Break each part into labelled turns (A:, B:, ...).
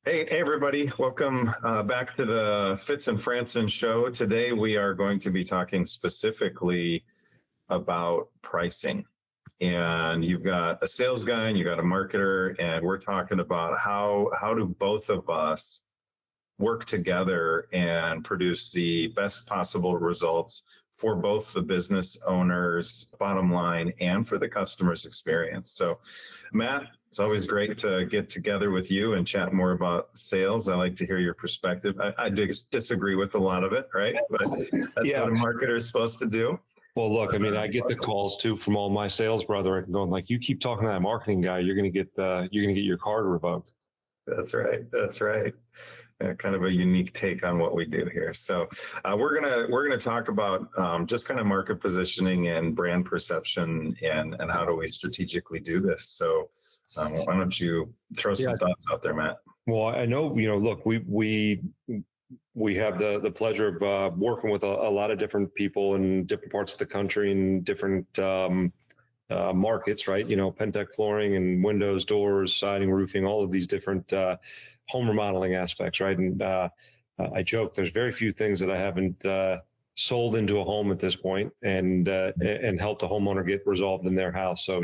A: Hey, everybody. Welcome back to the Fitz and Franson show. Today, we are going to be talking specifically about pricing. And you've got a sales guy and you've got a marketer, and we're talking about how do both of us work together and produce the best possible results for both the business owner's bottom line and for the customer's experience. So, Matt, it's always great to get together with you and chat more about sales. I like to hear your perspective. I disagree with a lot of it, right? But that's what a marketer is supposed to do.
B: Well, look, I mean, I get the calls too from all my sales brethren going like, "You keep talking to that marketing guy, you're going to get your card revoked."
A: That's right. That's right. Kind of a unique take on what we do here. So we're gonna talk about just kind of market positioning and brand perception and how do we strategically do this. So why don't you throw some thoughts out there, Matt?
B: Well, I know, look, we have the pleasure of working with a lot of different people in different parts of the country and different markets, right? Pentec flooring and windows, doors, siding, roofing, all of these different home remodeling aspects, right? And I joke, there's very few things that I haven't sold into a home at this point and helped a homeowner get resolved in their house. So,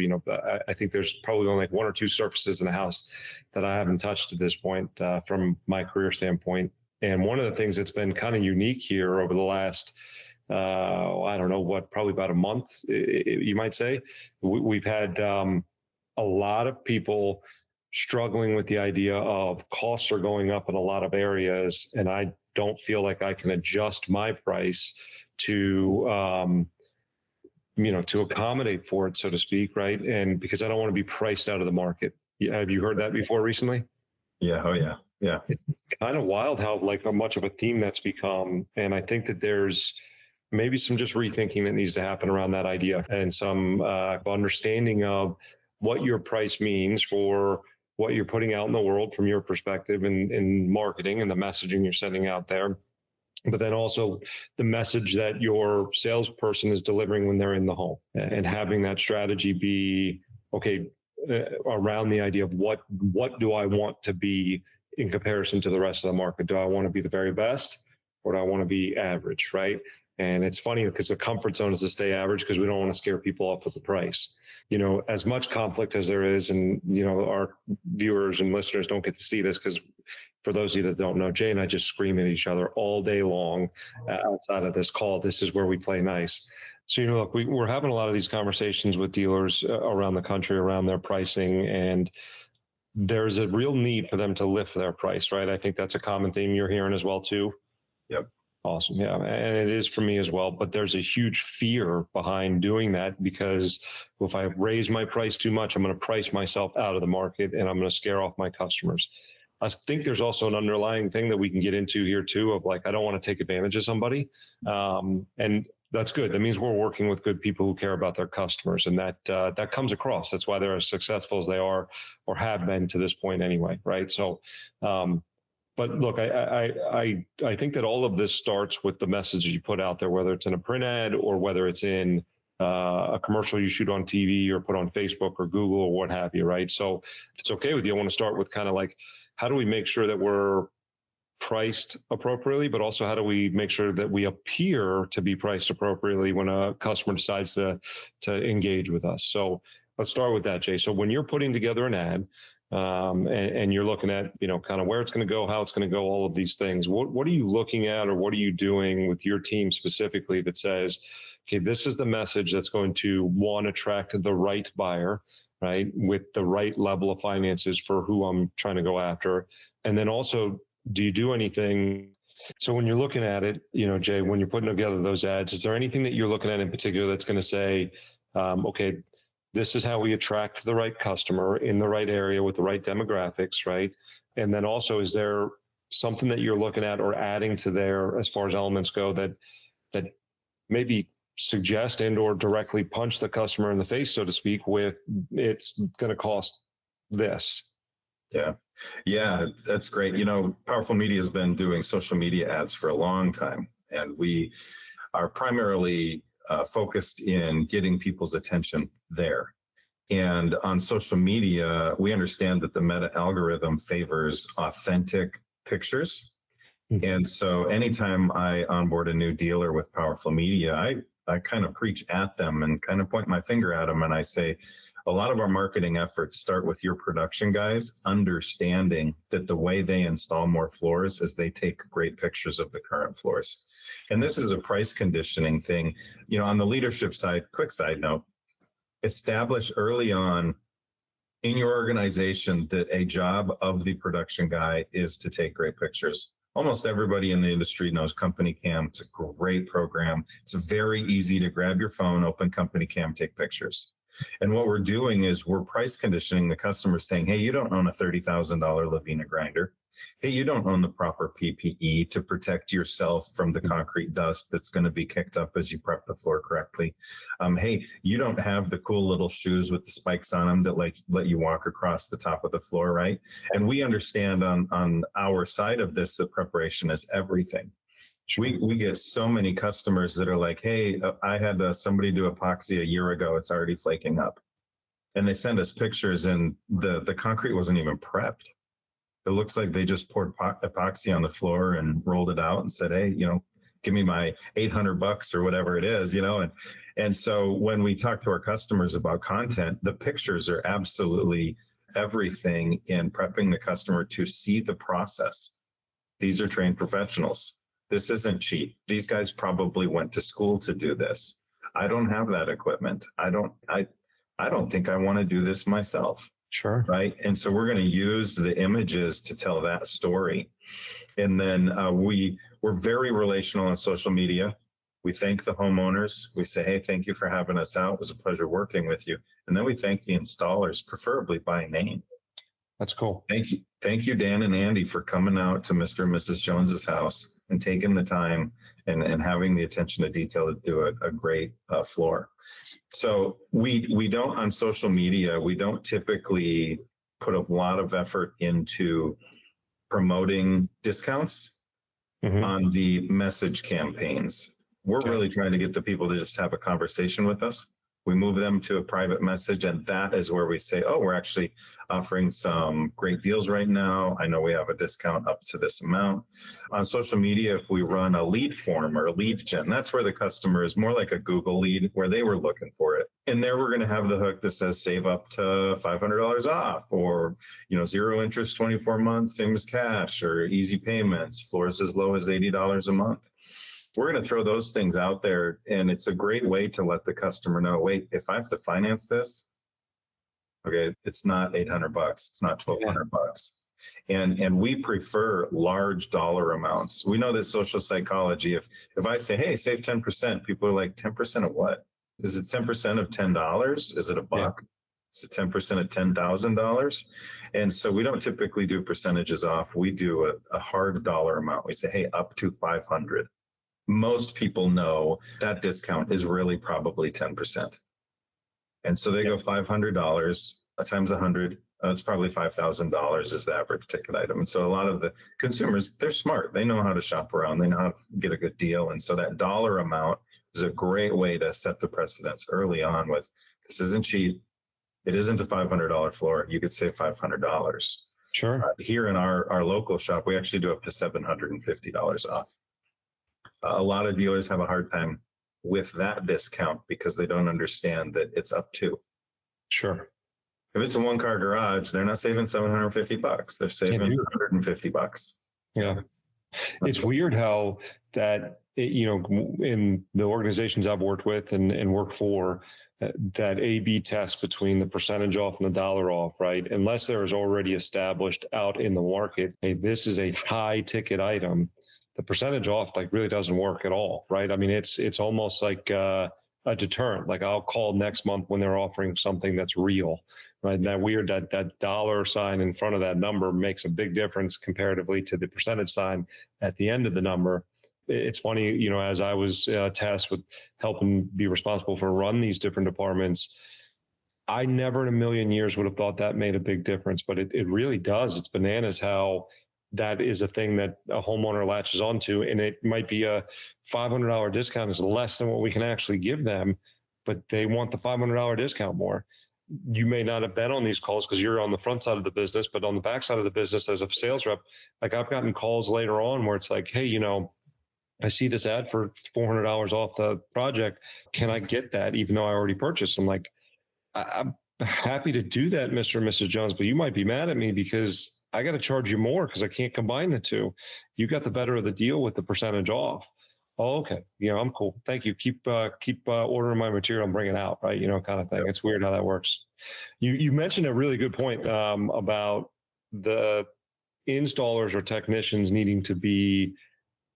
B: I think there's probably only like one or two surfaces in the house that I haven't touched at this point from my career standpoint. And one of the things that's been kind of unique here over the last I don't know what, probably about a month, you might say, we've had a lot of people struggling with the idea of costs are going up in a lot of areas, and I don't feel like I can adjust my price to to accommodate for it, so to speak, right? And because I don't want to be priced out of the market. Have you heard that before recently?
A: Yeah. Oh, yeah. Yeah.
B: It's kind of wild how much of a theme that's become, and I think that there's maybe some just rethinking that needs to happen around that idea and some understanding of what your price means for what you're putting out in the world from your perspective in marketing and the messaging you're sending out there. But then also the message that your salesperson is delivering when they're in the home, and having that strategy be, okay, around the idea of what do I want to be in comparison to the rest of the market? Do I want to be the very best, or do I want to be average, right? And it's funny because the comfort zone is to stay average because we don't want to scare people off with the price. As much conflict as there is, and, our viewers and listeners don't get to see this because for those of you that don't know, Jay and I just scream at each other all day long outside of this call. This is where we play nice. So, look, we're having a lot of these conversations with dealers around the country around their pricing, and there's a real need for them to lift their price, right? I think that's a common theme you're hearing as well, too.
A: Yep.
B: Awesome. Yeah. And it is for me as well. But there's a huge fear behind doing that because if I raise my price too much, I'm going to price myself out of the market and I'm going to scare off my customers. I think there's also an underlying thing that we can get into here, too, of like, I don't want to take advantage of somebody. And that's good. That means we're working with good people who care about their customers. And that comes across. That's why they're as successful as they are or have been to this point anyway. Right. So, but look, I think that all of this starts with the message you put out there, whether it's in a print ad or whether it's in a commercial you shoot on TV or put on Facebook or Google or what have you, right? So if it's okay with you, I want to start with kind of like, how do we make sure that we're priced appropriately, but also how do we make sure that we appear to be priced appropriately when a customer decides to engage with us? So let's start with that, Jay. So when you're putting together an ad, and you're looking at, kind of where it's going to go, how it's going to go, all of these things. What are you looking at, or what are you doing with your team specifically that says, okay, this is the message that's going to, one, attract the right buyer, right, with the right level of finances for who I'm trying to go after. And then also, do you do anything? So when you're looking at it, Jay, when you're putting together those ads, is there anything that you're looking at in particular that's going to say, okay, this is how we attract the right customer in the right area with the right demographics, right? And then also, is there something that you're looking at or adding to there as far as elements go that maybe suggest and or directly punch the customer in the face, so to speak, with it's going to cost this?
A: Yeah, that's great. Powerful Media has been doing social media ads for a long time, and we are primarily focused in getting people's attention there. And on social media, we understand that the meta algorithm favors authentic pictures. And so anytime I onboard a new dealer with powerful media, I kind of preach at them and kind of point my finger at them. And I say, a lot of our marketing efforts start with your production guys understanding that the way they install more floors is they take great pictures of the current floors. And this is a price conditioning thing. You know, on the leadership side, quick side note, establish early on in your organization that a job of the production guy is to take great pictures. Almost everybody in the industry knows Company Cam. It's a great program. It's very easy to grab your phone, open Company Cam, take pictures. And what we're doing is we're price conditioning the customer, saying, hey, you don't own a $30,000 Lavina grinder. Hey, you don't own the proper PPE to protect yourself from the concrete dust that's going to be kicked up as you prep the floor correctly. Hey, you don't have the cool little shoes with the spikes on them that let you walk across the top of the floor, right? And we understand on our side of this that preparation is everything. We get so many customers that are like, hey, I had somebody do epoxy a year ago. It's already flaking up. And they send us pictures and the concrete wasn't even prepped. It looks like they just poured epoxy on the floor and rolled it out and said, hey, you know, give me my $800 or whatever it is, you know. And so when we talk to our customers about content, the pictures are absolutely everything in prepping the customer to see the process. These are trained professionals. This isn't cheap. These guys probably went to school to do this. I don't have that equipment. I don't think I want to do this myself.
B: Sure.
A: Right. And so we're going to use the images to tell that story. And then we're very relational on social media. We thank the homeowners. We say, hey, thank you for having us out. It was a pleasure working with you. And then we thank the installers, preferably by name.
B: That's cool.
A: Thank you. Thank you, Dan and Andy, for coming out to Mr. and Mrs. Jones's house and taking the time and having the attention to detail to do a great floor. So we don't, on social media, we don't typically put a lot of effort into promoting discounts on the message campaigns. We're really trying to get the people to just have a conversation with us. We move them to a private message, and that is where we say, oh, we're actually offering some great deals right now. I know we have a discount up to this amount. On social media, if we run a lead form or a lead gen, that's where the customer is more like a Google lead where they were looking for it. And there we're going to have the hook that says save up to $500 off, or, you know, 0 interest, 24 months, same as cash, or easy payments, floors as low as $80 a month. We're going to throw those things out there, and it's a great way to let the customer know, wait, if I have to finance this, okay, it's not $800, it's not $1,200. And we prefer large dollar amounts. We know that social psychology, if I say, hey, save 10%, people are like, 10% of what? Is it 10% of $10? Is it a buck? Is it 10% of $10,000? And so we don't typically do percentages off. We do a hard dollar amount. We say, hey, up to 500. Most people know that discount is really probably 10%. And so they go $500 times 100. It's probably $5,000 is the average ticket item. And so a lot of the consumers, they're smart. They know how to shop around. They know how to get a good deal. And so that dollar amount is a great way to set the precedence early on with, this isn't cheap. It isn't a $500 floor. You could save $500.
B: Sure.
A: Here in our local shop, we actually do up to $750 off. A lot of dealers have a hard time with that discount because they don't understand that it's up to.
B: Sure.
A: If it's a one-car garage, they're not saving $750. They're saving $150.
B: Yeah. It's weird how that, you know, in the organizations I've worked with and worked for, that A/B test between the percentage off and the dollar off, right? Unless there is already established out in the market, hey, this is a high ticket item, the percentage off like really doesn't work at all, right? I mean, it's almost like a deterrent. Like I'll call next month when they're offering something that's real, right? And that weird, that dollar sign in front of that number makes a big difference comparatively to the percentage sign at the end of the number. It's funny, you know, as I was tasked with helping be responsible for run these different departments, I never in a million years would have thought that made a big difference, but it really does. It's bananas how that is a thing that a homeowner latches onto, and it might be a $500 discount is less than what we can actually give them, but they want the $500 discount more. you may not have been on these calls because you're on the front side of the business, but on the back side of the business as a sales rep, like I've gotten calls later on where it's like, hey, I see this ad for $400 off the project. Can I get that even though I already purchased? I'm like, I'm happy to do that, Mr. and Mrs. Jones, but you might be mad at me because I got to charge you more because I can't combine the two. You got the better of the deal with the percentage off. Oh, okay. I'm cool. Thank you. Keep ordering my material and bring it out, right? Kind of thing. It's weird how that works. You mentioned a really good point about the installers or technicians needing to be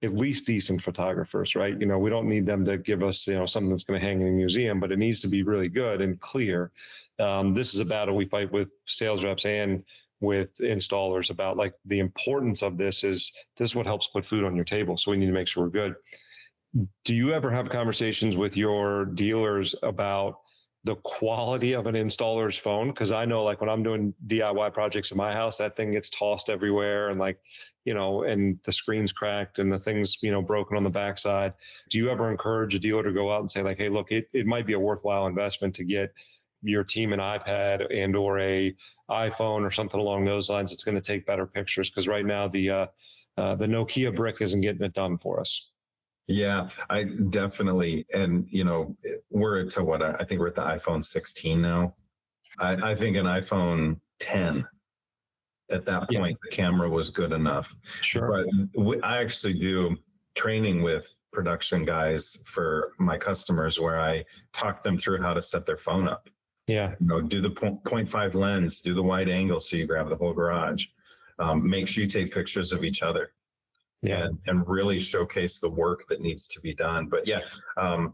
B: at least decent photographers, right? We don't need them to give us, something that's going to hang in a museum, but it needs to be really good and clear. This is a battle we fight with sales reps and with installers about like the importance of this is what helps put food on your table. So we need to make sure we're good. Do you ever have conversations with your dealers about the quality of an installer's phone? Because I know like when I'm doing DIY projects in my house, that thing gets tossed everywhere and like, and the screen's cracked and the thing's, broken on the backside. Do you ever encourage a dealer to go out and say like, hey, look, it might be a worthwhile investment to get your team an iPad and or a iPhone or something along those lines? It's going to take better pictures because right now the Nokia brick isn't getting it done for us.
A: Yeah, I definitely. And, we're to what? I think we're at the iPhone 16 now. I think an iPhone 10 at that point, the camera was good enough.
B: Sure.
A: But I actually do training with production guys for my customers where I talk them through how to set their phone up.
B: Yeah.
A: Do the 0.5 lens, do the wide angle so you grab the whole garage. Make sure you take pictures of each other.
B: Yeah.
A: And really showcase the work that needs to be done. But yeah,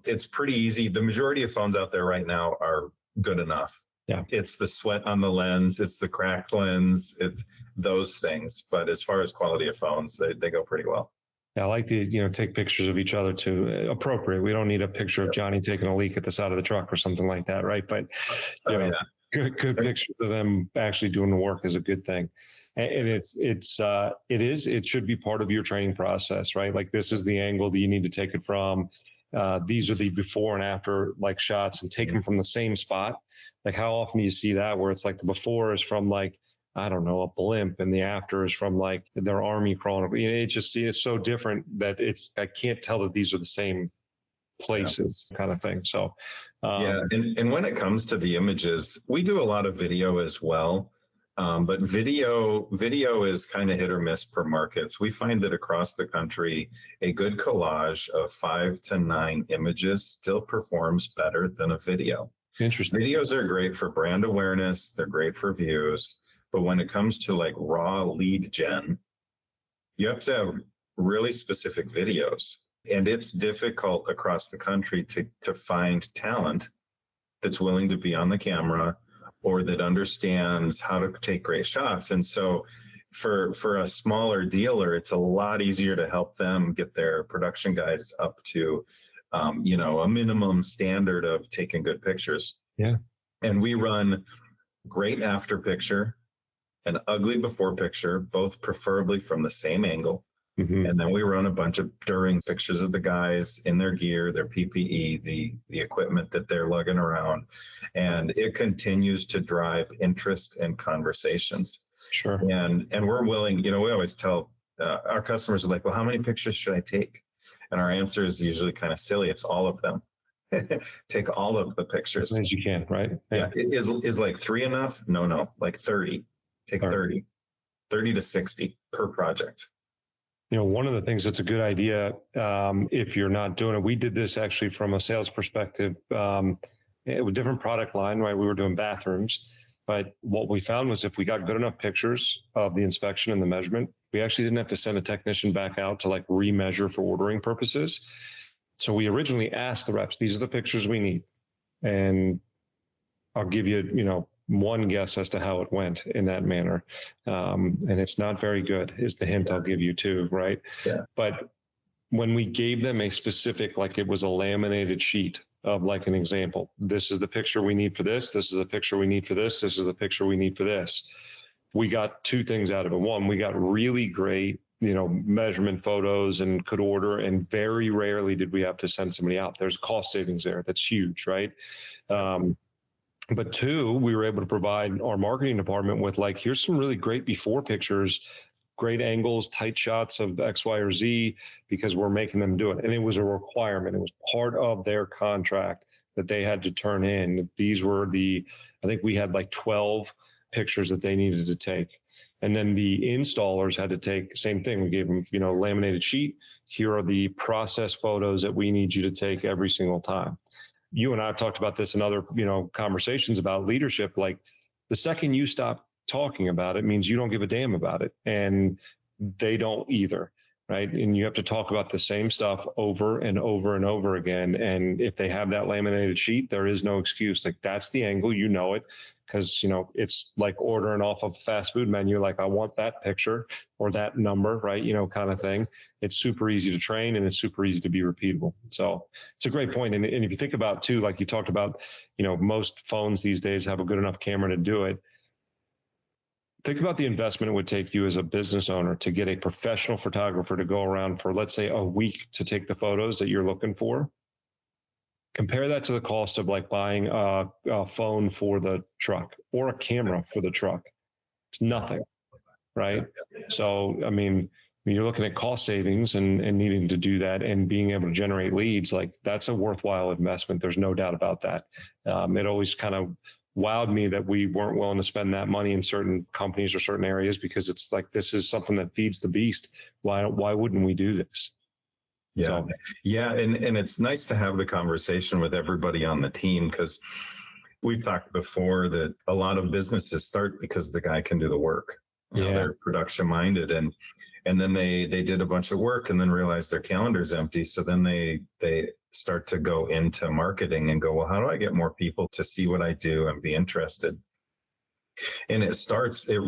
A: it's pretty easy. The majority of phones out there right now are good enough.
B: Yeah.
A: It's the sweat on the lens, it's the cracked lens, it's those things. But as far as quality of phones, they go pretty well.
B: Yeah, I like the, take pictures of each other too. Appropriate. We don't need a picture of Johnny taking a leak at the side of the truck or something like that, right? But good pictures of them actually doing the work is a good thing. And it should be part of your training process, right? Like this is the angle that you need to take it from. These are the before and after like shots and take them from the same spot. Like how often do you see that where it's like the before is from like, I don't know, a blimp and the after is from like their army crawling. It's so different that I can't tell that these are the same places kind of thing. So,
A: And when it comes to the images, we do a lot of video as well. But video is kind of hit or miss per markets. We find that across the country, a good collage of 5 to 9 images still performs better than a video.
B: Interesting.
A: Videos are great for brand awareness. They're great for views. But when it comes to like raw lead gen, you have to have really specific videos. And it's difficult across the country to find talent that's willing to be on the camera or that understands how to take great shots. And so for a smaller dealer, it's a lot easier to help them get their production guys up to, a minimum standard of taking good pictures.
B: Yeah.
A: And we run great after picture, an ugly before picture, both preferably from the same angle.
B: Mm-hmm.
A: And then we run a bunch of during pictures of the guys in their gear, their PPE, the equipment that they're lugging around. And it continues to drive interest and conversations.
B: Sure.
A: And we're willing, we always tell our customers are like, well, how many pictures should I take? And our answer is usually kind of silly. It's all of them. Take all of the pictures.
B: As you can, right?
A: Yeah. Is like 3 enough? No, like 30. Take 30 to 60 per project.
B: One of the things that's a good idea, if you're not doing it, we did this actually from a sales perspective, with different product line, right? We were doing bathrooms, but what we found was if we got good enough pictures of the inspection and the measurement, we actually didn't have to send a technician back out to like remeasure for ordering purposes. So we originally asked the reps, these are the pictures we need. And I'll give you, one guess as to how it went in that manner. And it's not very good is the hint I'll give you too, right?
A: Yeah.
B: But when we gave them a specific, like it was a laminated sheet of like an example, this is the picture we need for this. This is the picture we need for this. This is the picture we need for this. We got 2 things out of it. One, we got really great, measurement photos and could order. And very rarely did we have to send somebody out. There's cost savings there. That's huge, right? But two, we were able to provide our marketing department with like, here's some really great before pictures, great angles, tight shots of X, Y, or Z, because we're making them do it. And it was a requirement. It was part of their contract that they had to turn in. These were I think we had like 12 pictures that they needed to take. And then the installers had to take, same thing. We gave them, laminated sheet. Here are the process photos that we need you to take every single time. You and I have talked about this in other, conversations about leadership. Like the second you stop talking about it means you don't give a damn about it, and they don't either, right? And you have to talk about the same stuff over and over and over again. And if they have that laminated sheet, there is no excuse. Like that's the angle, it, because it's like ordering off of a fast food menu. Like I want that picture or that number, right? Kind of thing. It's super easy to train and it's super easy to be repeatable. So it's a great point. And if you think about too, like you talked about, most phones these days have a good enough camera to do it. Think about the investment it would take you as a business owner to get a professional photographer to go around for, let's say, a week to take the photos that you're looking for. Compare that to the cost of like buying a phone for the truck or a camera for the truck. It's nothing, right? So, I mean, when you're looking at cost savings and needing to do that and being able to generate leads, like that's a worthwhile investment. There's no doubt about that. It always kind of wowed me that we weren't willing to spend that money in certain companies or certain areas, because it's like, this is something that feeds the beast. Why wouldn't we do this?
A: Yeah.
B: So.
A: Yeah. And it's nice to have the conversation with everybody on the team, because we've talked before that a lot of businesses start because the guy can do the work. They're production minded, and then they did a bunch of work and then realized their calendar's empty. So then they start to go into marketing and go, well, how do I get more people to see what I do and be interested? And it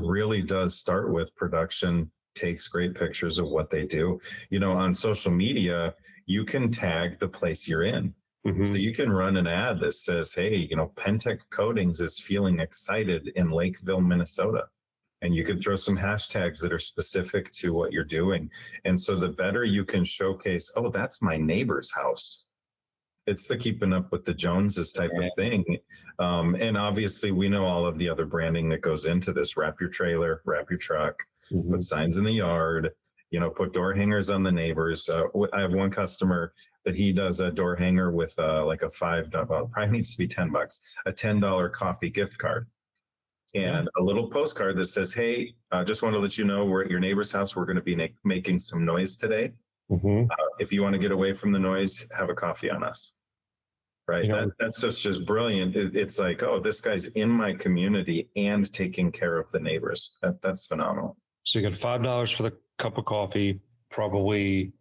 A: really does start with production takes great pictures of what they do. On social media, you can tag the place you're in. Mm-hmm. So you can run an ad that says, hey, Pentec Coatings is feeling excited in Lakeville, Minnesota. And you could throw some hashtags that are specific to what you're doing. And so the better you can showcase, oh, that's my neighbor's house. It's the keeping up with the Joneses type of thing. And obviously we know all of the other branding that goes into this. Wrap your trailer, wrap your truck, mm-hmm. Put signs in the yard, put door hangers on the neighbors. I have one customer that he does a door hanger with like a $5, probably needs to be $10, a $10 coffee gift card. And a little postcard that says, hey, just want to let you know we're at your neighbor's house. We're going to be making some noise today. Mm-hmm. If you want to get away from the noise, have a coffee on us. Right. That's just brilliant. It's like, oh, this guy's in my community and taking care of the neighbors. That's phenomenal.
B: So you got $5 for the cup of coffee, probably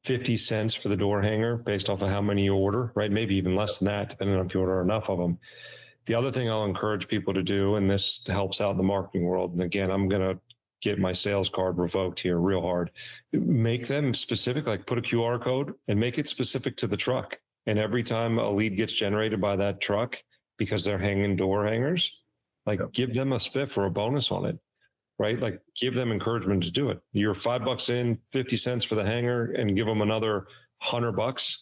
B: 50 cents for the door hanger based off of how many you order, right? Maybe even less than that, depending on if you order enough of them. The other thing I'll encourage people to do, and this helps out in the marketing world, and again, I'm going to get my sales card revoked here real hard. Make them specific, like put a QR code and make it specific to the truck. And every time a lead gets generated by that truck, because they're hanging door hangers, like give them a spiff or a bonus on it, right? Like give them encouragement to do it. You're $5 in, 50 cents for the hanger, and give them another $100.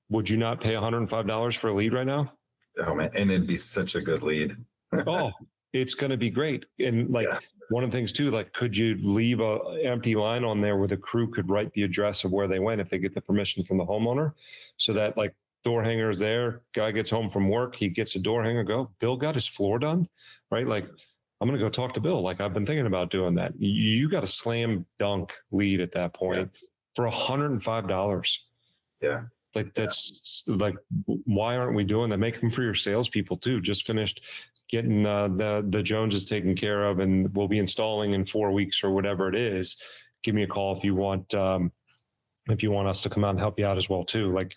B: Would you not pay $105 for a lead right now?
A: Oh man, and it'd be such a good lead.
B: Oh, it's going to be great. And one of the things too, like, could you leave a empty line on there where the crew could write the address of where they went if they get the permission from the homeowner, so that like door hanger is there, guy gets home from work, he gets a door hanger, go, Bill got his floor done, right? Like, I'm going to go talk to Bill. Like, I've been thinking about doing that. You got a slam dunk lead at that point for $105.
A: Yeah.
B: Like, that's like, why aren't we doing that? Make them for your salespeople too. Just finished getting the Joneses taken care of, and we'll be installing in 4 weeks or whatever it is. Give me a call if you want us to come out and help you out as well too. Like,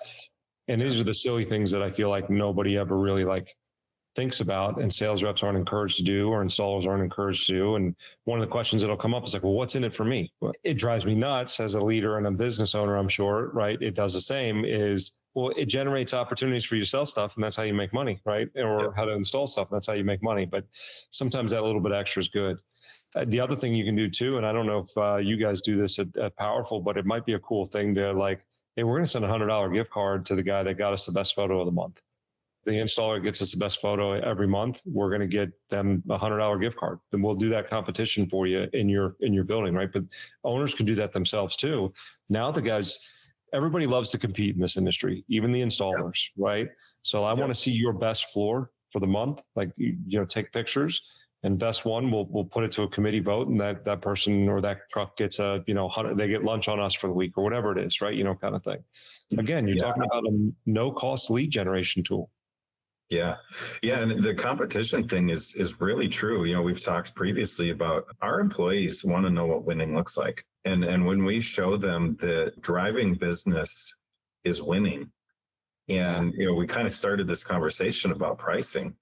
B: and these are the silly things that I feel like nobody ever really like thinks about, and sales reps aren't encouraged to do, or installers aren't encouraged to do. And one of the questions that'll come up is like, well, what's in it for me? It drives me nuts as a leader and a business owner, I'm sure, right? It does the same. Is, well, it generates opportunities for you to sell stuff, and that's how you make money, right? Or how to install stuff, and that's how you make money. But sometimes that little bit extra is good. The other thing you can do too, and I don't know if you guys do this at Powerful, but it might be a cool thing to like, hey, we're going to send a $100 gift card to the guy that got us the best photo of the month. the installer gets us the best photo every month, we're going to get them a $100 gift card. Then we'll do that competition for you in your building, right? But owners can do that themselves too. Now the guys, everybody loves to compete in this industry, even the installers, right? So I want to see your best floor for the month. Like, take pictures, and best one, we'll put it to a committee vote, and that person or that truck gets a, they get lunch on us for the week or whatever it is, right? Kind of thing. Again, you're talking about a no cost lead generation tool.
A: Yeah. And the competition thing is really true. We've talked previously about our employees want to know what winning looks like. And when we show them that driving business is winning, and, we kind of started this conversation about pricing,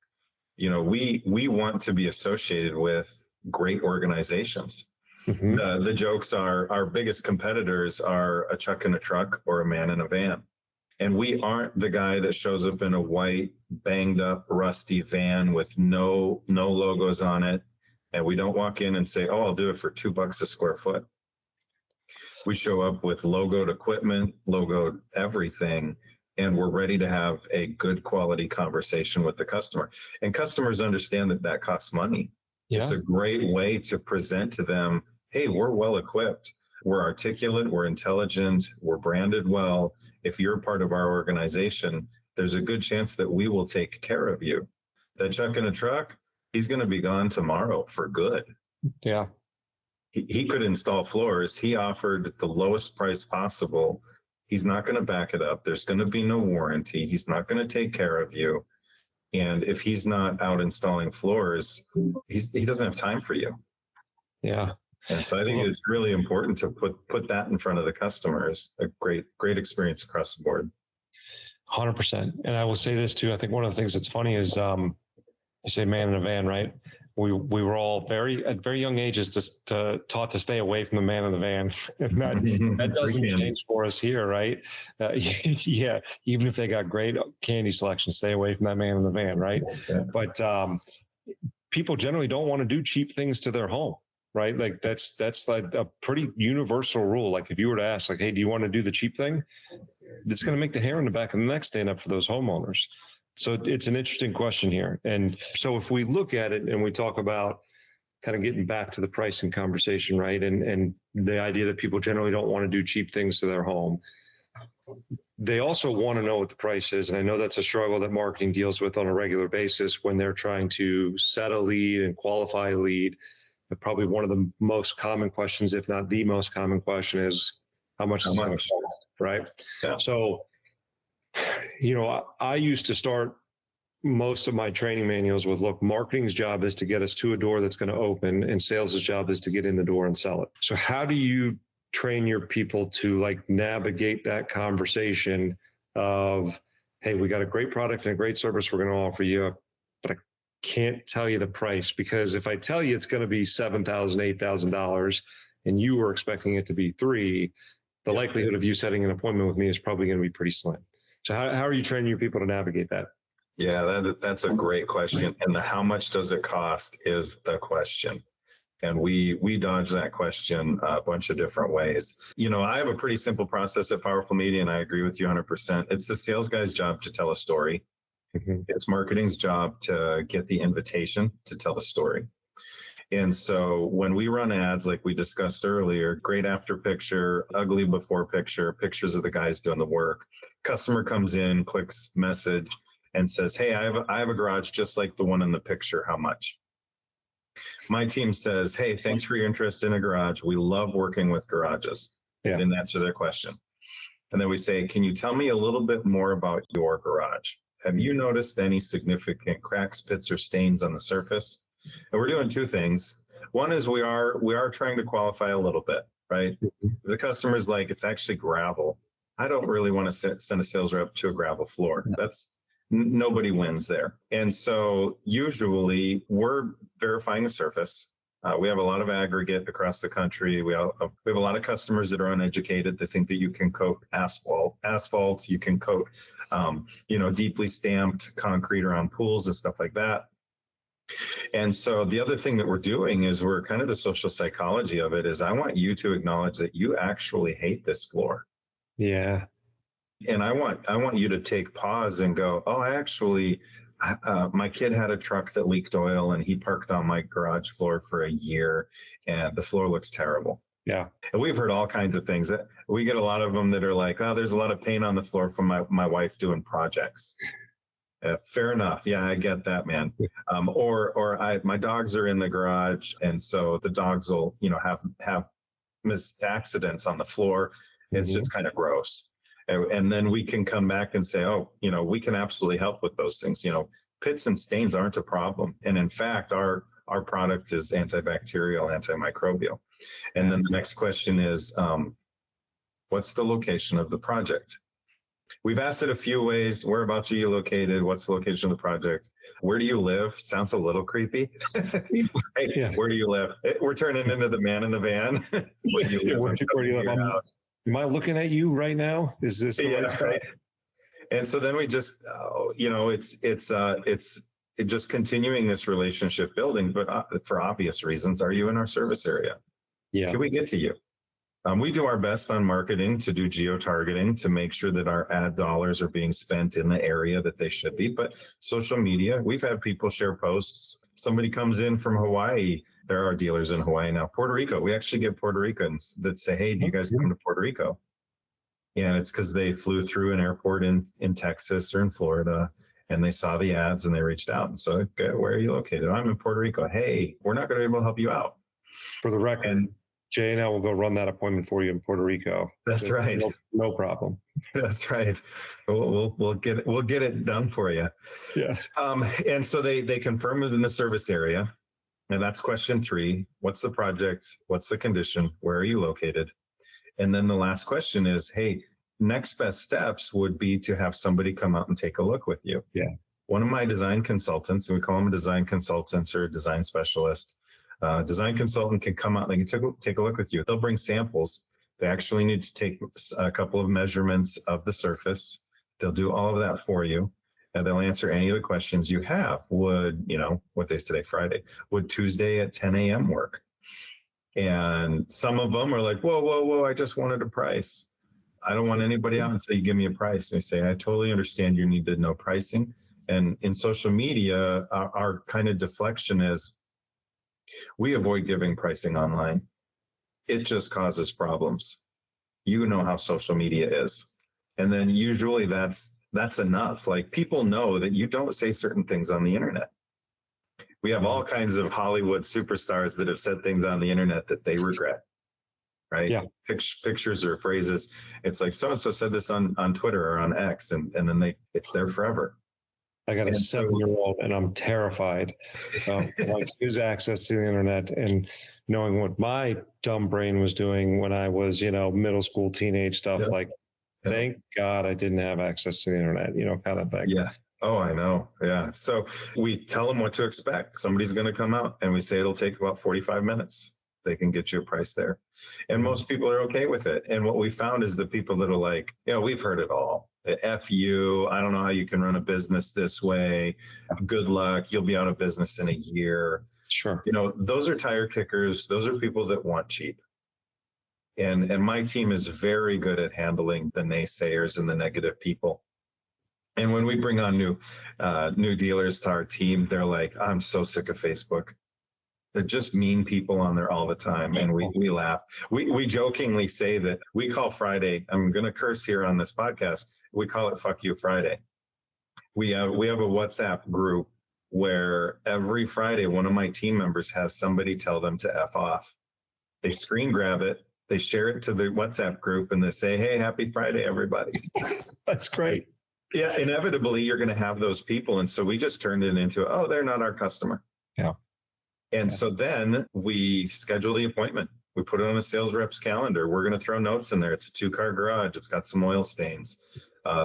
A: we want to be associated with great organizations. Mm-hmm. The jokes are our biggest competitors are a Chuck in a truck or a man in a van. And we aren't the guy that shows up in a white, banged up, rusty van with no logos on it. And we don't walk in and say, oh, I'll do it for $2 a square foot. We show up with logoed equipment, logoed everything, and we're ready to have a good quality conversation with the customer. And customers understand that costs money. Yeah. It's a great way to present to them, hey, we're well equipped. We're articulate, we're intelligent, we're branded well. If you're part of our organization, there's a good chance that we will take care of you. That Chuck in a truck, he's going to be gone tomorrow for good.
B: Yeah.
A: He could install floors. He offered the lowest price possible. He's not going to back it up. There's going to be no warranty. He's not going to take care of you. And if he's not out installing floors, he doesn't have time for you.
B: Yeah.
A: And so I think it's really important to put that in front of the customers. A great experience across the board.
B: 100%. And I will say this too. I think one of the things that's funny is you say man in a van, right? We were all at very young ages just taught to stay away from the man in the van. And that doesn't change for us here, right? Yeah, even if they got great candy selection, stay away from that man in the van, right? Yeah. But people generally don't want to do cheap things to their home. Right? Like that's like a pretty universal rule. Like if you were to ask, like, hey, do you want to do the cheap thing? It's going to make the hair on the back of the neck stand up for those homeowners. So it's an interesting question here. And so if we look at it and we talk about kind of getting back to the pricing conversation, right? And the idea that people generally don't want to do cheap things to their home. They also want to know what the price is. And I know that's a struggle that marketing deals with on a regular basis when they're trying to set a lead and qualify a lead. But probably one of the most common questions, if not the most common question, is how much is it going to cost, right? Yeah. So, I used to start most of my training manuals with, look, marketing's job is to get us to a door that's going to open, and sales' job is to get in the door and sell it. So how do you train your people to navigate that conversation of, hey, we got a great product and a great service we're going to offer you, but I can't tell you the price, because if I tell you it's going to be $7,000, $8,000 and you were expecting it to be $3,000, the likelihood of you setting an appointment with me is probably going to be pretty slim. So how are you training your people to navigate that?
A: Yeah, that's a great question. And the how much does it cost is the question. And we dodge that question a bunch of different ways. I have a pretty simple process at Powerful Media, and I agree with you 100%. It's the sales guy's job to tell a story. Mm-hmm. It's marketing's job to get the invitation to tell the story. And so when we run ads, like we discussed earlier, great after picture, ugly before picture, pictures of the guys doing the work. Customer comes in, clicks message, and says, hey, I have a garage just like the one in the picture. How much? My team says, hey, thanks for your interest in a garage. We love working with garages. Yeah. And answer their question. And then we say, can you tell me a little bit more about your garage? Have you noticed any significant cracks, pits, or stains on the surface? And we're doing two things. One is we are trying to qualify a little bit, right? The customer's like, it's actually gravel. I don't really want to send a sales rep to a gravel floor. That's nobody wins there. And so usually we're verifying the surface. We have a lot of aggregate across the country. We have a lot of customers that are uneducated that think that you can coat asphalt, you can coat, deeply stamped concrete around pools and stuff like that. And so the other thing that we're doing is we're kind of the social psychology of it is I want you to acknowledge that you actually hate this floor.
B: Yeah.
A: And I want you to take pause and go, oh, my kid had a truck that leaked oil and he parked on my garage floor for a year and the floor looks terrible.
B: Yeah.
A: And we've heard all kinds of things. We get a lot of them that are like, oh, there's a lot of paint on the floor from my wife doing projects. Fair enough. Yeah, I get that, man. My dogs are in the garage, and so the dogs will, have missed accidents on the floor. It's just kind of gross. And then we can come back and say, oh, we can absolutely help with those things. Pits and stains aren't a problem. And in fact, our product is antibacterial, antimicrobial. And then the next question is, what's the location of the project? We've asked it a few ways. Whereabouts are you located? What's the location of the project? Where do you live? Sounds a little creepy. Right? Yeah. Where do you live? We're turning into the man in the van. Where do you live?
B: Where do you live?
A: House?
B: Am I looking at you right now? Is this the right spot?
A: Right. And so then we just, it's just continuing this relationship building, but for obvious reasons, are you in our service area?
B: Yeah.
A: Can we get to you? We do our best on marketing to do geo-targeting to make sure that our ad dollars are being spent in the area that they should be. But social media, we've had people share posts. Somebody comes in from Hawaii. There are dealers in Hawaii now. Puerto Rico, we actually get Puerto Ricans that say, hey, do you guys come to Puerto Rico? And it's because they flew through an airport in Texas or in Florida, and they saw the ads and they reached out and said, okay, where are you located? I'm in Puerto Rico. Hey, we're not going to be able to help you out.
B: For the record, Jay and I will go run that appointment for you in Puerto Rico.
A: That's right.
B: No problem.
A: That's right. We'll get it done for you.
B: Yeah.
A: And so they confirm it in the service area, and that's question 3. What's the project? What's the condition? Where are you located? And then the last question is, hey, next best steps would be to have somebody come out and take a look with you.
B: Yeah.
A: One of my design consultants, and we call them a design consultant or a design specialist. Design consultant can come out, they can take a look with you. They'll bring samples. They actually need to take a couple of measurements of the surface. They'll do all of that for you. And they'll answer any of the questions you have. Would, what day's today? Friday. Would Tuesday at 10 a.m. work? And some of them are like, whoa, I just wanted a price. I don't want anybody out until you give me a price. And they say, I totally understand you need to know pricing. And in social media, our kind of deflection is, we avoid giving pricing online. It just causes problems. You know how social media is. And then usually that's enough. Like, people know that you don't say certain things on the internet. We have all kinds of Hollywood superstars that have said things on the internet that they regret, right? Yeah. Pictures or phrases. It's like, so-and-so said this on Twitter or on X, and then it's there forever.
B: I got a 7-year-old and I'm terrified of his access to the internet and knowing what my dumb brain was doing when I was, middle school, teenage stuff. Yeah. Thank God I didn't have access to the internet, kind of thing.
A: Yeah. Oh, I know. Yeah. So we tell them what to expect. Somebody's going to come out, and we say it'll take about 45 minutes. They can get you a price there. And most people are okay with it. And what we found is the people that are like, we've heard it all. F you, I don't know how you can run a business this way. Good luck. You'll be out of business in a year.
B: Sure.
A: Those are tire kickers. Those are people that want cheap. And my team is very good at handling the naysayers and the negative people. And when we bring on new dealers to our team, they're like, I'm so sick of Facebook. They're just mean people on there all the time. And we laugh. We jokingly say that we call Friday, I'm going to curse here on this podcast, we call it Fuck You Friday. We have a WhatsApp group where every Friday, one of my team members has somebody tell them to F off. They screen grab it, they share it to the WhatsApp group, and they say, hey, happy Friday, everybody.
B: That's great.
A: Yeah, inevitably, you're going to have those people. And so we just turned it into, oh, they're not our customer.
B: Yeah.
A: And so then we schedule the appointment. We put it on the sales rep's calendar. We're going to throw notes in there. It's a 2-car garage. It's got some oil stains.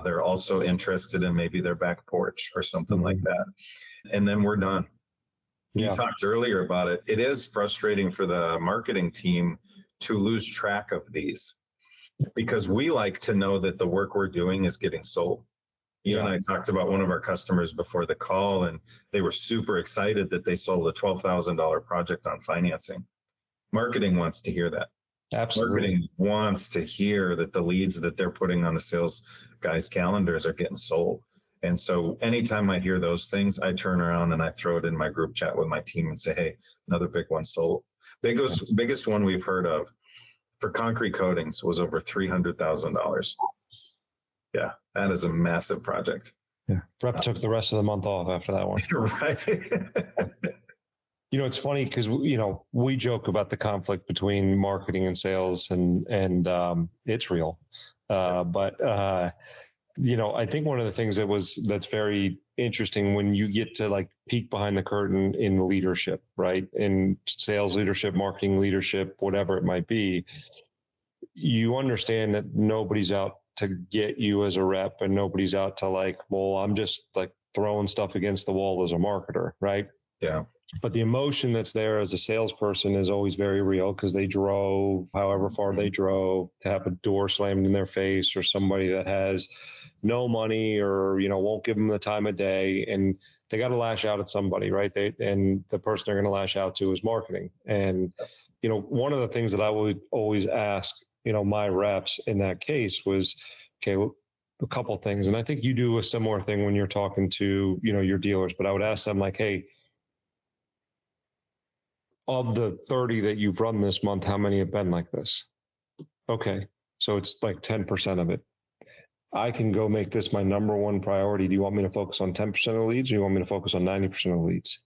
A: They're also interested in maybe their back porch or something like that. And then we're done. Yeah. You talked earlier about it. It is frustrating for the marketing team to lose track of these, because we like to know that the work we're doing is getting sold. You and I talked about one of our customers before the call, and they were super excited that they sold a $12,000 project on financing. Marketing wants to hear that.
B: Absolutely.
A: Marketing wants to hear that the leads that they're putting on the sales guys' calendars are getting sold. And so anytime I hear those things, I turn around and I throw it in my group chat with my team and say, hey, another big one sold. Biggest one we've heard of for concrete coatings was over $300,000. Yeah, that is a massive project.
B: Yeah. Rep took the rest of the month off after that one.
A: Right.
B: It's funny because we joke about the conflict between marketing and sales, and it's real. But I think one of the things that's very interesting when you get to like peek behind the curtain in leadership, right? In sales leadership, marketing leadership, whatever it might be, you understand that nobody's out to get you as a rep, and nobody's out to like, well, I'm just like throwing stuff against the wall as a marketer, right?
A: Yeah.
B: But the emotion that's there as a salesperson is always very real, because they drove however far they drove to have a door slammed in their face, or somebody that has no money or, won't give them the time of day, and they got to lash out at somebody, right? And the person they're going to lash out to is marketing. And, one of the things that I would always ask, my reps in that case was, okay, well, a couple of things. And I think you do a similar thing when you're talking to, your dealers, but I would ask them like, hey, of the 30 that you've run this month, how many have been like this? Okay, so it's like 10% of it. I can go make this my number one priority. Do you want me to focus on 10% of the leads, or do you want me to focus on 90% of the leads?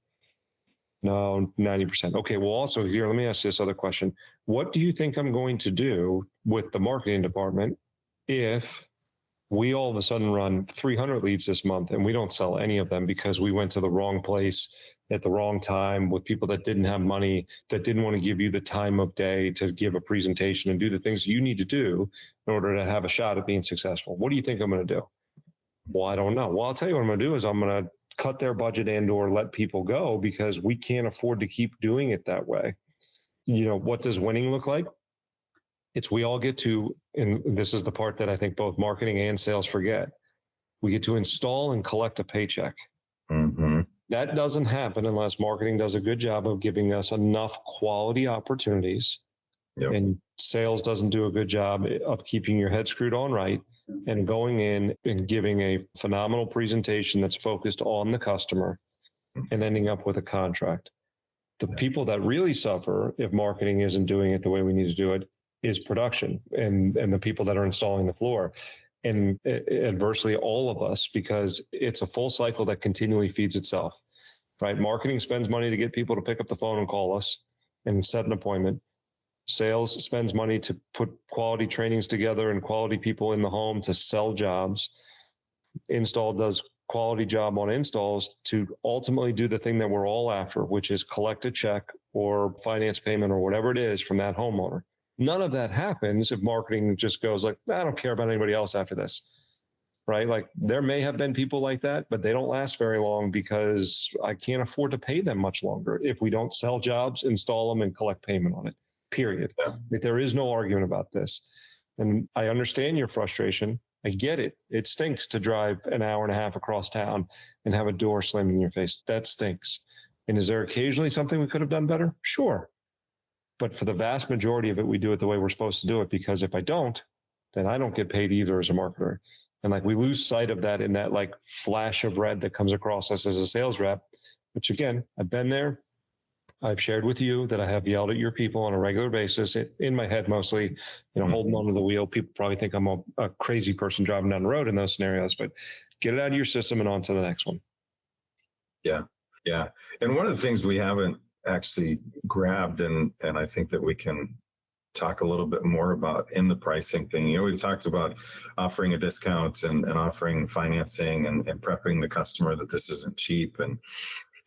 B: No, 90%. Okay, well, also here, let me ask you this other question. What do you think I'm going to do with the marketing department if we all of a sudden run 300 leads this month and we don't sell any of them because we went to the wrong place at the wrong time with people that didn't have money, that didn't want to give you the time of day to give a presentation and do the things you need to do in order to have a shot at being successful? What do you think I'm going to do? Well, I don't know. Well, I'll tell you what I'm going to do is I'm going to cut their budget and or let people go, because we can't afford to keep doing it that way. What does winning look like? It's we all get to, and this is the part that I think both marketing and sales forget, we get to install and collect a paycheck.
A: Mm-hmm.
B: That doesn't happen unless marketing does a good job of giving us enough quality opportunities. Yep. And sales doesn't do a good job of keeping your head screwed on right and going in and giving a phenomenal presentation that's focused on the customer and ending up with a contract. The people that really suffer if marketing isn't doing it the way we need to do it is production and the people that are installing the floor, and adversely all of us, because it's a full cycle that continually feeds itself, right? Marketing spends money to get people to pick up the phone and call us and set an appointment. Sales spends money to put quality trainings together and quality people in the home to sell jobs. Install does quality job on installs to ultimately do the thing that we're all after, which is collect a check or finance payment or whatever it is from that homeowner. None of that happens if marketing just goes like, I don't care about anybody else after this, right? Like there may have been people like that, but they don't last very long because I can't afford to pay them much longer if we don't sell jobs, install them, and collect payment on it, period. Yeah. Like, there is no argument about this. And I understand your frustration. I get it. It stinks to drive an hour and a half across town and have a door slammed in your face. That stinks. And is there occasionally something we could have done better? Sure. But for the vast majority of it, we do it the way we're supposed to do it, because if I don't, then I don't get paid either as a marketer. And like we lose sight of that in that like flash of red that comes across us as a sales rep, which again, I've been there. I've shared with you that I have yelled at your people on a regular basis, in my head mostly, holding onto the wheel. People probably think I'm a crazy person driving down the road in those scenarios, but get it out of your system and on to the next one.
A: Yeah. Yeah. And one of the things we haven't actually grabbed, and I think that we can talk a little bit more about in the pricing thing. We've talked about offering a discount and offering financing and prepping the customer that this isn't cheap. And,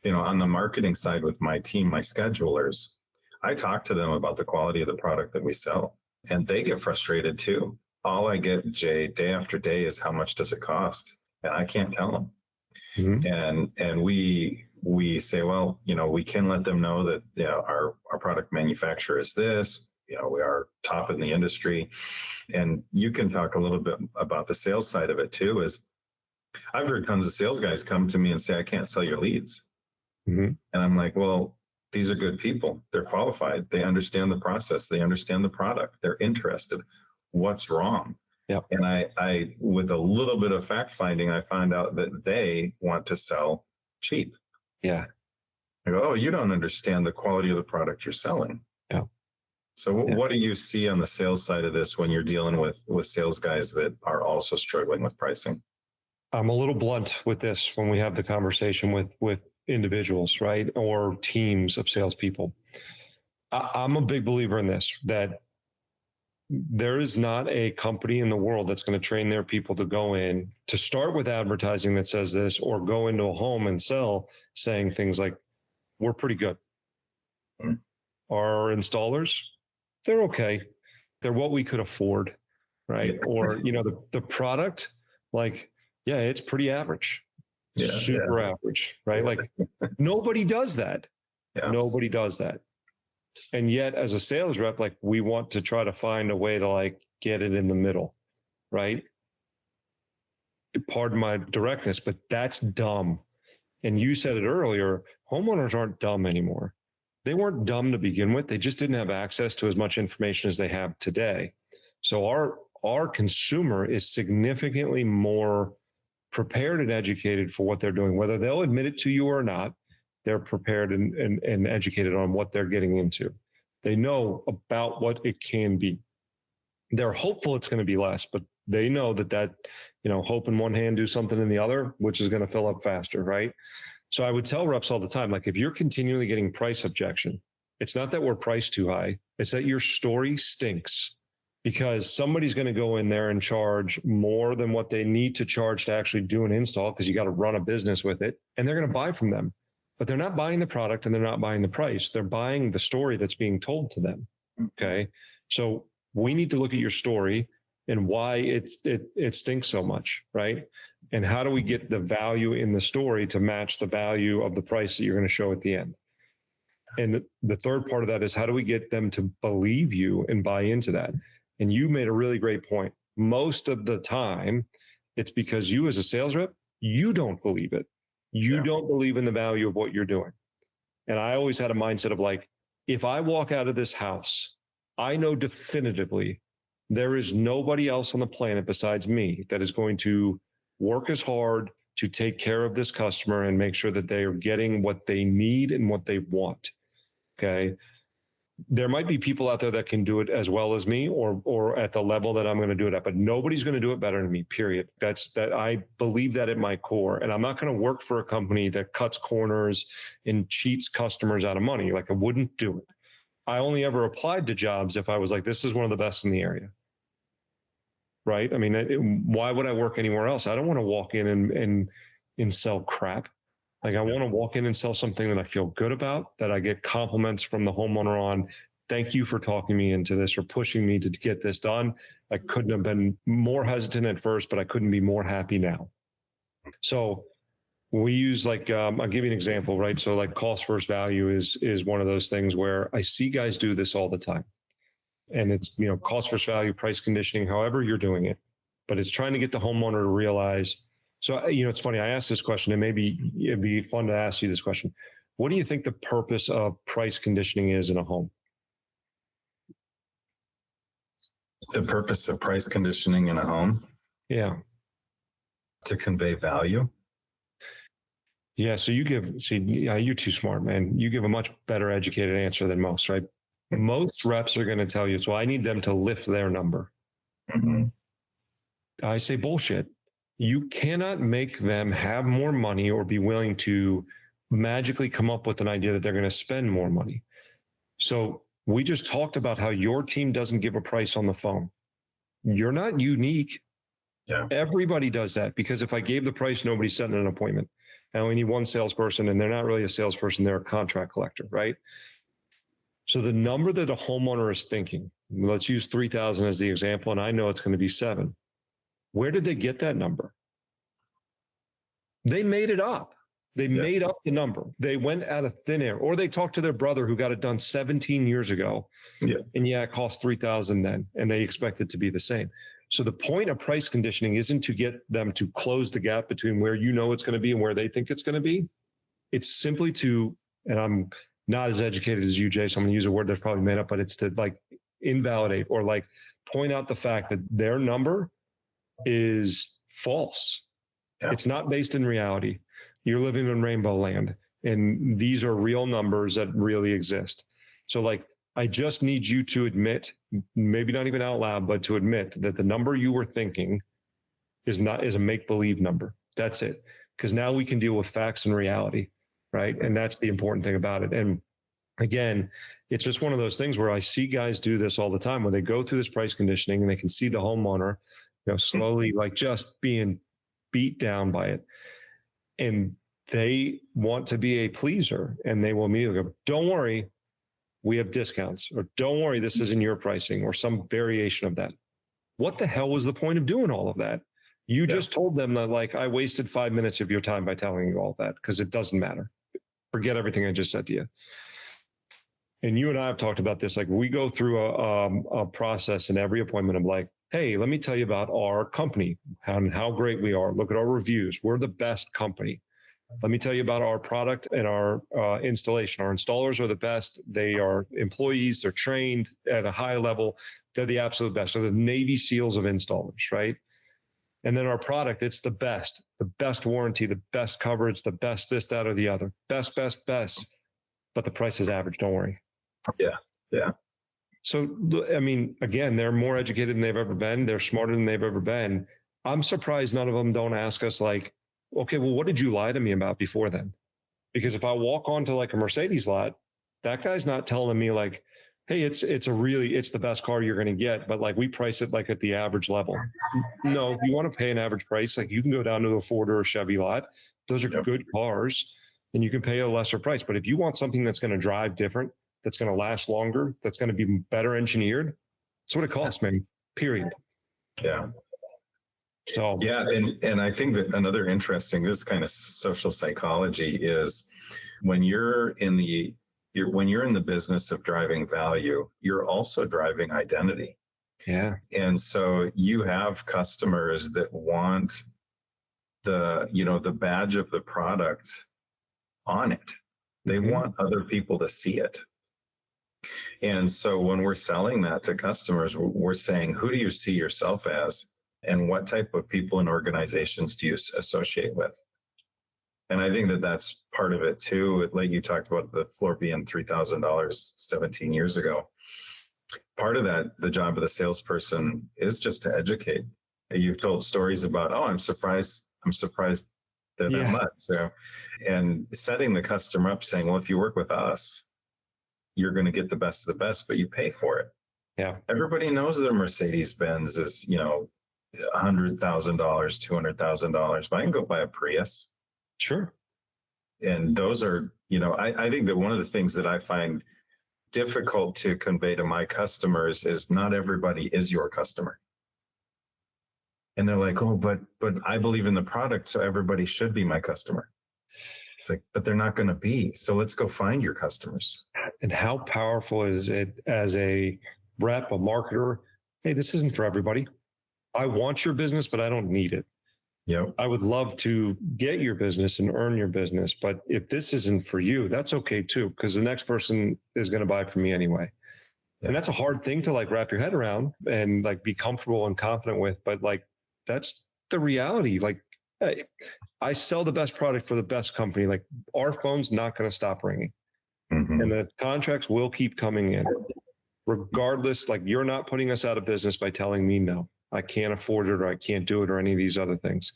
A: on the marketing side with my team, my schedulers, I talk to them about the quality of the product that we sell, and they get frustrated too. All I get, Jay, day after day is how much does it cost? And I can't tell them. Mm-hmm. And we say, well, we can let them know that our product manufacturer is this, we are top in the industry. And you can talk a little bit about the sales side of it too. Is I've heard tons of sales guys come to me and say, I can't sell your leads. Mm-hmm. And I'm like, well, these are good people. They're qualified. They understand the process. They understand the product. They're interested. What's wrong?
B: Yeah.
A: And I, with a little bit of fact finding, I found out that they want to sell cheap.
B: Yeah.
A: I go, oh, you don't understand the quality of the product you're selling.
B: Yeah.
A: So what do you see on the sales side of this when you're dealing with sales guys that are also struggling with pricing?
B: I'm a little blunt with this when we have the conversation with individuals, right? Or teams of salespeople. I'm a big believer in this, that there is not a company in the world that's going to train their people to go in to start with advertising that says this, or go into a home and sell saying things like, we're pretty good. Our installers, they're okay. They're what we could afford, right? Or, the product, like, yeah, it's pretty average, super average, right? Like nobody does that. Yeah. Nobody does that. And yet as a sales rep, like we want to try to find a way to like get it in the middle, right? Pardon my directness, but that's dumb. And you said it earlier, homeowners aren't dumb anymore. They weren't dumb to begin with. They just didn't have access to as much information as they have today. So our consumer is significantly more prepared and educated for what they're doing, whether they'll admit it to you or not. They're prepared and educated on what they're getting into. They know about what it can be. They're hopeful it's going to be less, but they know that hope in one hand, do something in the other, which is going to fill up faster, right? So I would tell reps all the time, like if you're continually getting price objection, it's not that we're priced too high. It's that your story stinks, because somebody's going to go in there and charge more than what they need to charge to actually do an install, because you got to run a business with it, and they're going to buy from them. But they're not buying the product and they're not buying the price. They're buying the story that's being told to them. Okay. So we need to look at your story and why it stinks so much, right? And how do we get the value in the story to match the value of the price that you're going to show at the end? And the third part of that is, how do we get them to believe you and buy into that? And you made a really great point. Most of the time, it's because you as a sales rep, you don't believe it. You don't believe in the value of what you're doing. And I always had a mindset of like, if I walk out of this house, I know definitively there is nobody else on the planet besides me that is going to work as hard to take care of this customer and make sure that they are getting what they need and what they want. Okay. There might be people out there that can do it as well as me, or at the level that I'm going to do it at, but nobody's going to do it better than me, period. I believe that at my core. And I'm not going to work for a company that cuts corners and cheats customers out of money. Like I wouldn't do it. I only ever applied to jobs if I was like, this is one of the best in the area. Right? I mean, why would I work anywhere else? I don't want to walk in and sell crap. Like I want to walk in and sell something that I feel good about, that I get compliments from the homeowner on. Thank you for talking me into this or pushing me to get this done. I couldn't have been more hesitant at first, but I couldn't be more happy now. So we use like, I'll give you an example, right? So like cost versus value is one of those things where I see guys do this all the time. And it's, cost versus value, price conditioning, however you're doing it, but it's trying to get the homeowner to realize. So, it's funny. I asked this question, and maybe it'd be fun to ask you this question. What do you think the purpose of price conditioning is in a home?
A: The purpose of price conditioning in a home?
B: Yeah.
A: To convey value?
B: Yeah. So you're too smart, man. You give a much better educated answer than most, right? Most reps are going to tell you, so I need them to lift their number. Mm-hmm. I say bullshit. You cannot make them have more money or be willing to magically come up with an idea that they're going to spend more money. So we just talked about how your team doesn't give a price on the phone. You're not unique. Yeah. Everybody does that, because if I gave the price, nobody's setting an appointment. I only need one salesperson, and they're not really a salesperson. They're a contract collector, right? So the number that a homeowner is thinking, let's use 3,000 as the example, and I know it's going to be 7. Where did they get that number? They made it up. They made up the number. They went out of thin air, or they talked to their brother who got it done 17 years ago. Yeah. And it cost 3,000 then, and they expect it to be the same. So the point of price conditioning isn't to get them to close the gap between where it's going to be and where they think it's going to be. It's simply to, and I'm not as educated as you, Jay, so I'm going to use a word that's probably made up, but it's to like invalidate or like point out the fact that their number is false. Yeah. It's not based in reality. You're living in rainbow land, and these are real numbers that really exist. So like, I just need you to admit, maybe not even out loud, but to admit that the number you were thinking is a make-believe number. That's it. Because now we can deal with facts and reality, right? And that's the important thing about it. And again, it's just one of those things where I see guys do this all the time when they go through this price conditioning and they can see the homeowner, slowly like just being beat down by it. And they want to be a pleaser, and they will immediately go, don't worry, we have discounts, or don't worry, this isn't your pricing, or some variation of that. What the hell was the point of doing all of that? You just told them that, like, I wasted 5 minutes of your time by telling you all that, because it doesn't matter. Forget everything I just said to you. And you and I have talked about this. Like, we go through a process in every appointment of like, hey, let me tell you about our company and how great we are. Look at our reviews. We're the best company. Let me tell you about our product and our installation. Our installers are the best. They are employees. They're trained at a high level. They're the absolute best. So the Navy SEALs of installers, right? And then our product, it's the best warranty, the best coverage, the best this, that, or the other. Best. But the price is average. Don't worry.
A: Yeah.
B: So, I mean, again, they're more educated than they've ever been. They're smarter than they've ever been. I'm surprised none of them don't ask us like, okay, well, what did you lie to me about before then? Because if I walk onto like a Mercedes lot, that guy's not telling me like, hey, it's the best car you're going to get, but like we price it like at the average level. No, if you want to pay an average price, like you can go down to a Ford or a Chevy lot. Those are good cars, and you can pay a lesser price. But if you want something that's going to drive different, that's going to last longer, that's going to be better engineered, that's what it costs, man. Period.
A: Yeah.
B: So
A: and I think that another interesting, this kind of social psychology is when you're in the business of driving value, you're also driving identity.
B: Yeah.
A: And so you have customers that want the badge of the product on it. They want other people to see it. And so when we're selling that to customers, we're saying, who do you see yourself as? And what type of people and organizations do you associate with? And I think that that's part of it too. Like you talked about the floor being $3,000 17 years ago. Part of that, the job of the salesperson is just to educate. You've told stories about, I'm surprised they're that much. And setting the customer up saying, well, if you work with us, you're going to get the best of the best, but you pay for it.
B: Yeah.
A: Everybody knows their Mercedes-Benz is, $100,000, $200,000, but I can go buy a Prius.
B: Sure.
A: And those are, I think that one of the things that I find difficult to convey to my customers is not everybody is your customer. And they're like, oh, but I believe in the product, so everybody should be my customer. It's like, but they're not going to be. So let's go find your customers.
B: And how powerful is it as a rep, a marketer? Hey, this isn't for everybody. I want your business, but I don't need it.
A: Yep.
B: I would love to get your business and earn your business, but if this isn't for you, that's okay too, because the next person is going to buy from me anyway. Yeah. And that's a hard thing to like wrap your head around and like be comfortable and confident with, but like that's the reality. Like I sell the best product for the best company. Like our phone's not going to stop ringing, and the contracts will keep coming in regardless. Like you're not putting us out of business by telling me no. I can't afford it, or I can't do it, or any of these other things.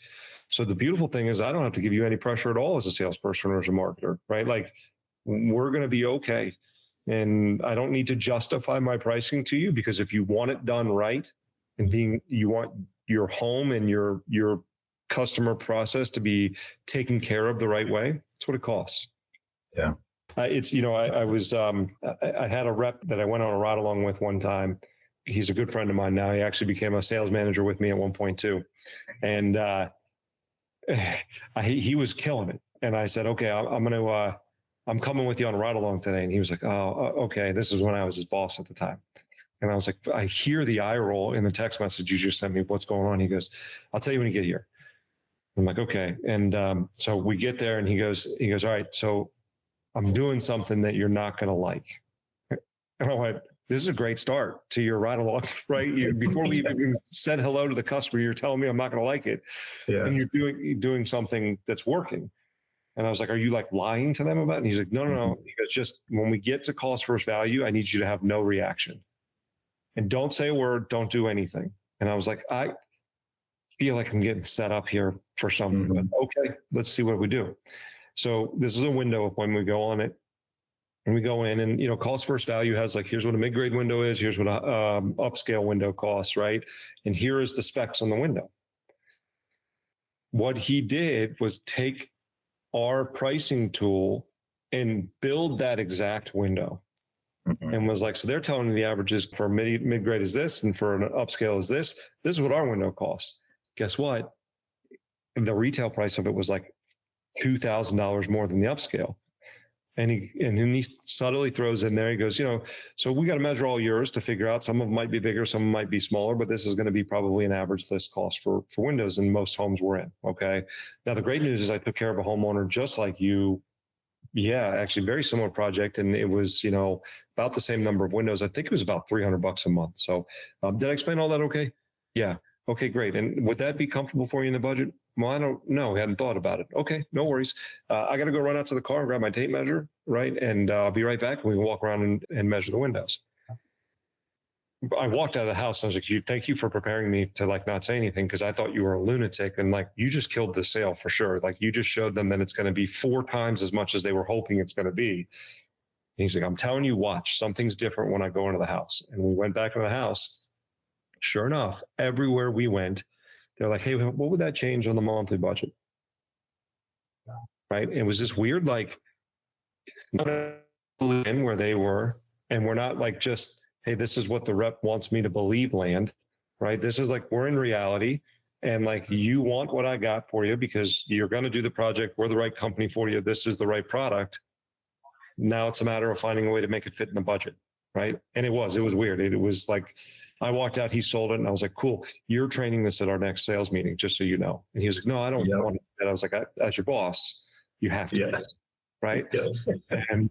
B: So the beautiful thing is I don't have to give you any pressure at all as a salesperson or as a marketer, right? Like we're going to be okay. And I don't need to justify my pricing to you, because if you want it done right and you want your home and your customer process to be taken care of the right way, that's what it costs.
A: Yeah.
B: I had a rep that I went on a ride along with one time. He's a good friend of mine now. He actually became a sales manager with me at one point too. And he was killing it. And I said, okay, I'm coming with you on a ride along today. And he was like, oh, okay. This is when I was his boss at the time. And I was like, I hear the eye roll in the text message you just sent me. What's going on? He goes, I'll tell you when you get here. I'm like, okay. And so we get there and he goes, all right, so I'm doing something that you're not going to like. And I went, this is a great start to your ride along, right? Before we even said hello to the customer, you're telling me I'm not going to like it.
A: Yeah.
B: And you're doing something that's working. And I was like, are you like lying to them about it? And he's like, no, no, no. He goes, just when we get to cost versus value, I need you to have no reaction. And don't say a word, don't do anything. And I was like, I feel like I'm getting set up here for something. But okay, let's see what we do. So this is a window when we go on it. And we go in and, cost versus value has like, here's what a mid-grade window is. Here's what a upscale window costs, right? And here is the specs on the window. What he did was take our pricing tool and build that exact window. And was like, so they're telling me the averages for mid-grade is this, and for an upscale is this. This is what our window costs. Guess what? The retail price of it was like $2,000 more than the upscale. And he subtly throws in there, he goes, so we got to measure all yours to figure out, some of them might be bigger, some might be smaller, but this is going to be probably an average list cost for windows in most homes we're in. Okay. Now, the great news is I took care of a homeowner just like you. Yeah, actually very similar project. And it was, about the same number of windows. I think it was about $300 a month. So did I explain all that okay? Yeah. Okay, great. And would that be comfortable for you in the budget? Well, I don't know. I hadn't thought about it. Okay, no worries. I got to go run out to the car and grab my tape measure, right? And I'll be right back. And we can walk around and measure the windows. I walked out of the house and I was like, thank you for preparing me to like not say anything, because I thought you were a lunatic. And like, you just killed the sale for sure. Like, you just showed them that it's going to be 4 times as much as they were hoping it's going to be. And he's like, I'm telling you, watch, something's different when I go into the house. And we went back to the house. Sure enough, everywhere we went, they're like, hey, what would that change on the monthly budget? Right. And it was this weird, like, not in where they were. And we're not like just, hey, this is what the rep wants me to believe land, right? This is like, we're in reality. And like, you want what I got for you because you're going to do the project. We're the right company for you. This is the right product. Now it's a matter of finding a way to make it fit in the budget. Right. And it was weird. It was like, I walked out, he sold it, and I was like, cool, you're training this at our next sales meeting, just so you know. And he was like, no, I don't want to do that. I was like, as your boss, you have to do it, right? Yes. And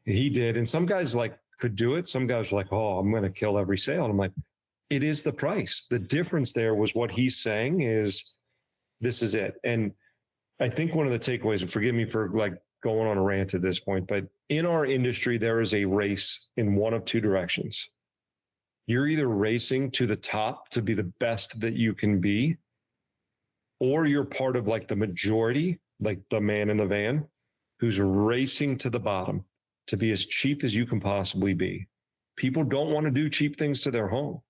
B: he did. And some guys like could do it. Some guys were like, oh, I'm going to kill every sale. And I'm like, it is the price. The difference there was what he's saying is, this is it. And I think one of the takeaways, and forgive me for like going on a rant at this point, but in our industry, there is a race in one of two directions. You're either racing to the top to be the best that you can be, or you're part of like the majority, like the man in the van, who's racing to the bottom to be as cheap as you can possibly be. People don't want to do cheap things to their home.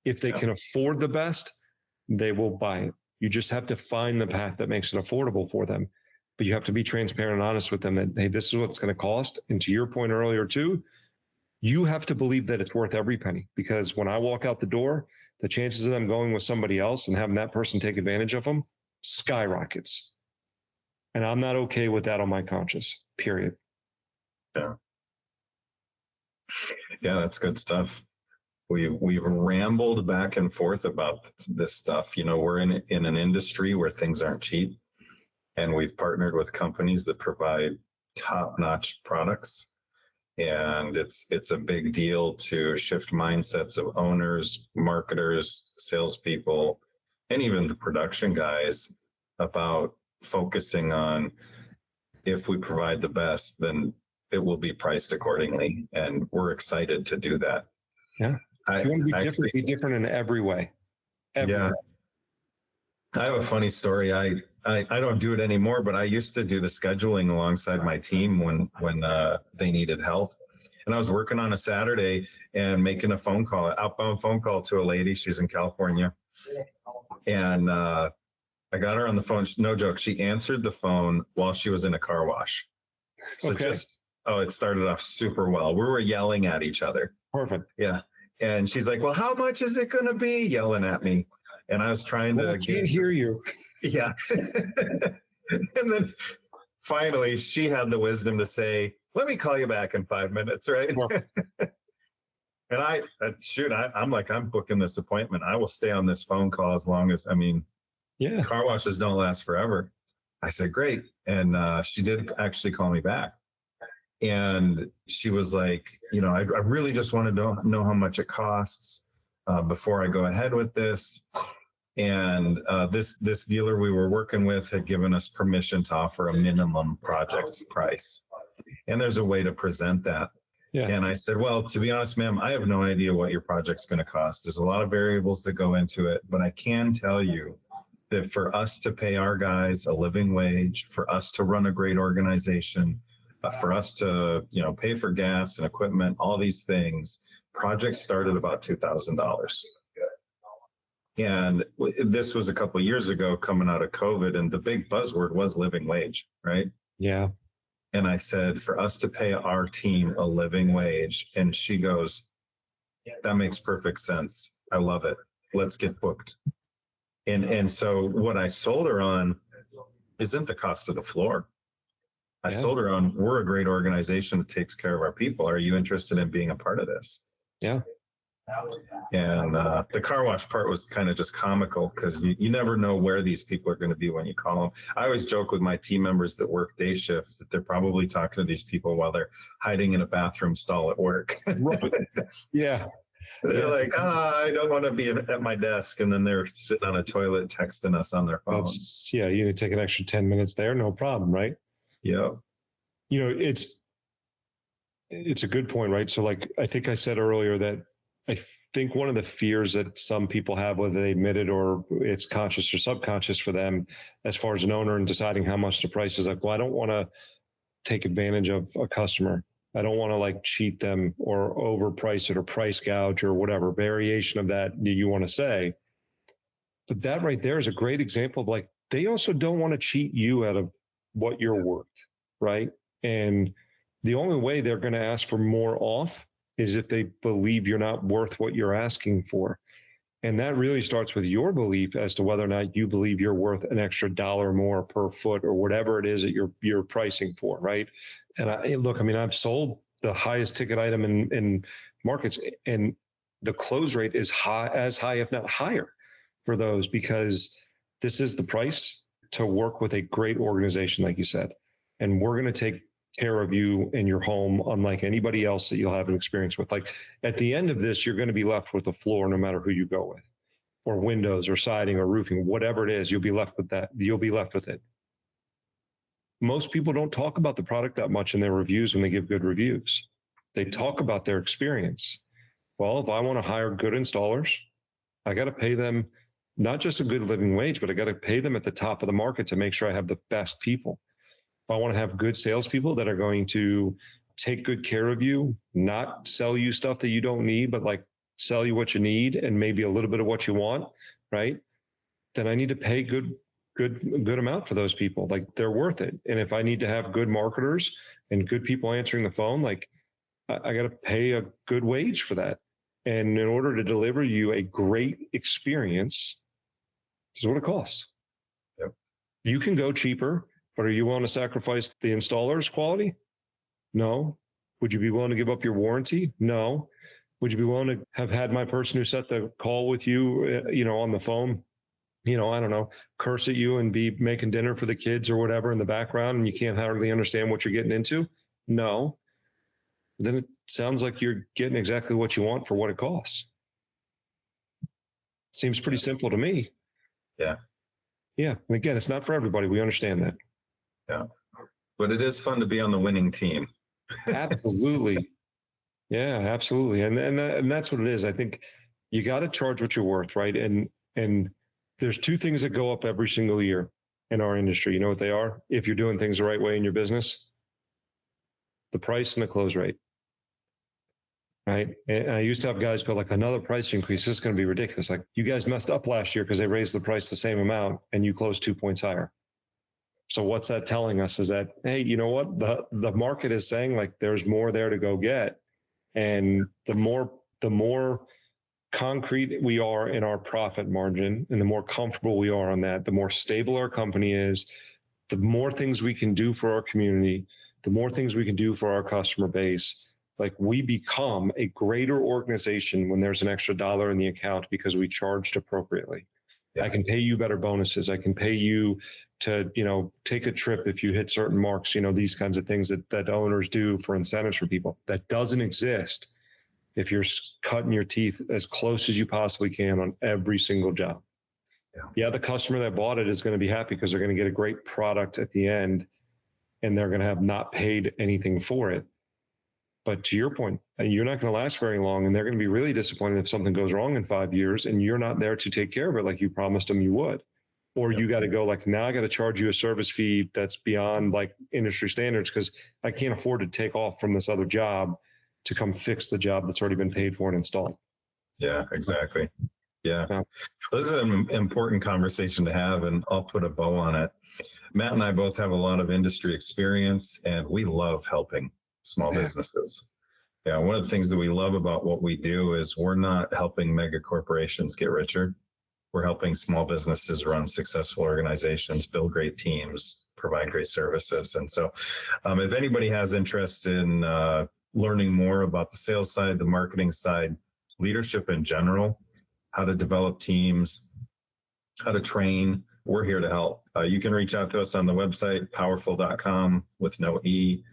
B: If they can afford the best, they will buy it. You just have to find the path that makes it affordable for them. But you have to be transparent and honest with them that, hey, this is what it's going to cost. And to your point earlier too, you have to believe that it's worth every penny, because when I walk out the door, the chances of them going with somebody else and having that person take advantage of them skyrockets. And I'm not okay with that on my conscience, period.
A: Yeah, that's good stuff. We've rambled back and forth about this stuff. We're in an industry where things aren't cheap, and we've partnered with companies that provide top-notch products. And it's a big deal to shift mindsets of owners, marketers, salespeople, and even the production guys about focusing on, if we provide the best, then it will be priced accordingly. And we're excited to do that.
B: Yeah. You want to be different in every way.
A: Yeah. I have a funny story. I don't do it anymore, but I used to do the scheduling alongside my team when they needed help. And I was working on a Saturday and making a outbound phone call to a lady. She's in California. And I got her on the phone. No joke. She answered the phone while she was in a car wash. So it started off super well. We were yelling at each other.
B: Perfect.
A: Yeah. And she's like, well, how much is it going to be? Yelling at me. And I was trying to
B: I can't hear you.
A: Yeah. And then finally she had the wisdom to say, let me call you back in 5 minutes, right? Well, and I'm like, I'm booking this appointment. I will stay on this phone call as long as, car washes don't last forever. I said, great. And she did actually call me back. And she was like, I really just wanted to know how much it costs before I go ahead with this. And this dealer we were working with had given us permission to offer a minimum project price. And there's a way to present that.
B: Yeah.
A: And I said, well, to be honest, ma'am, I have no idea what your project's going to cost. There's a lot of variables that go into it, but I can tell you that for us to pay our guys a living wage, for us to run a great organization, for us to, pay for gas and equipment, all these things, projects start at about $2,000. And this was a couple of years ago coming out of COVID, and the big buzzword was living wage, right?
B: Yeah.
A: And I said, for us to pay our team a living wage. And she goes, that makes perfect sense. I love it. Let's get booked. And so what I sold her on isn't the cost of the floor. I sold her on, we're a great organization that takes care of our people. Are you interested in being a part of this?
B: Yeah.
A: And the car wash part was kind of just comical because you never know where these people are going to be when you call them. I always joke with my team members that work day shift that they're probably talking to these people while they're hiding in a bathroom stall at work.
B: Right. Yeah.
A: They're like, I don't want to be at my desk. And then they're sitting on a toilet texting us on their phone.
B: Yeah, you take an extra 10 minutes there, no problem, right?
A: Yeah.
B: It's a good point, right? So like, I think I said earlier that I think one of the fears that some people have, whether they admit it or it's conscious or subconscious for them, as far as an owner and deciding how much to price, is like, well, I don't want to take advantage of a customer. I don't want to like cheat them or overprice it or price gouge or whatever variation of that you want to say. But that right there is a great example of like, they also don't want to cheat you out of what you're worth, right? And the only way they're going to ask for more off is if they believe you're not worth what you're asking for. And that really starts with your belief as to whether or not you believe you're worth an extra dollar more per foot or whatever it is that you're pricing for, right? And I've sold the highest ticket item in markets, and the close rate is as high, if not higher, for those, because this is the price to work with a great organization, like you said. And we're going to take care of you in your home unlike anybody else that you'll have an experience with. Like at the end of this, you're going to be left with a floor no matter who you go with, or windows or siding or roofing, whatever it is, you'll be left with that. You'll be left with it. Most people don't talk about the product that much in their reviews when they give good reviews. They talk about their experience. Well, if I want to hire good installers, I got to pay them not just a good living wage, but I got to pay them at the top of the market to make sure I have the best people. If I want to have good salespeople that are going to take good care of you, not sell you stuff that you don't need, but like sell you what you need and maybe a little bit of what you want, right? Then I need to pay good amount for those people. Like they're worth it. And if I need to have good marketers and good people answering the phone, like I got to pay a good wage for that. And in order to deliver you a great experience, this is what it costs.
A: Yep. You
B: can go cheaper, but are you willing to sacrifice the installer's quality? No. Would you be willing to give up your warranty? No. Would you be willing to have had my person who set the call with you, on the phone, I don't know, curse at you and be making dinner for the kids or whatever in the background and you can't hardly understand what you're getting into? No. Then it sounds like you're getting exactly what you want for what it costs. Seems pretty simple to me.
A: Yeah.
B: Yeah. And again, it's not for everybody. We understand that.
A: Yeah. But it is fun to be on the winning team.
B: Absolutely. Yeah, absolutely. And that's what it is. I think you got to charge what you're worth, right? And there's two things that go up every single year in our industry. You know what they are? If you're doing things the right way in your business, the price and the close rate. Right. And I used to have guys go like, another price increase. This is going to be ridiculous. Like, you guys messed up last year because they raised the price the same amount and you closed 2 points higher. So what's that telling us is that, hey, you know what? The market is saying like there's more there to go get. And the more concrete we are in our profit margin and the more comfortable we are on that, the more stable our company is, the more things we can do for our community, the more things we can do for our customer base. Like, we become a greater organization when there's an extra dollar in the account because we charged appropriately. I can pay you better bonuses. I can pay you to, take a trip if you hit certain marks, these kinds of things that owners do for incentives for people. That doesn't exist if you're cutting your teeth as close as you possibly can on every single job. Yeah, the customer that bought it is going to be happy because they're going to get a great product at the end and they're going to have not paid anything for it. But to your point, you're not going to last very long, and they're going to be really disappointed if something goes wrong in 5 years and you're not there to take care of it like you promised them you would. Or you got to go like, now I got to charge you a service fee that's beyond like industry standards because I can't afford to take off from this other job to come fix the job that's already been paid for and installed.
A: Yeah, exactly. Yeah. This is an important conversation to have, and I'll put a bow on it. Matt and I both have a lot of industry experience, and we love helping small businesses. Yeah, one of the things that we love about what we do is we're not helping mega corporations get richer. We're helping small businesses run successful organizations, build great teams, provide great services. And so if anybody has interest in learning more about the sales side, the marketing side, leadership in general, how to develop teams, how to train, we're here to help. You can reach out to us on the website, powerful.com with no E.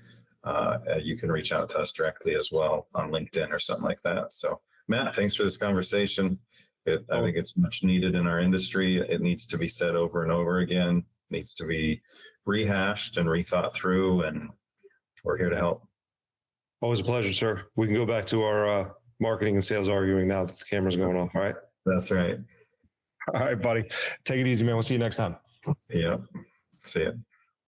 A: You can reach out to us directly as well on LinkedIn or something like that. So, Matt, thanks for this conversation. I think it's much needed in our industry. It needs to be said over and over again. It needs to be rehashed and rethought through, and we're here to help.
B: Always a pleasure, sir. We can go back to our marketing and sales arguing now that the camera's going off. All right.
A: That's right.
B: All right, buddy. Take it easy, man. We'll see you next time.
A: Yeah. See ya.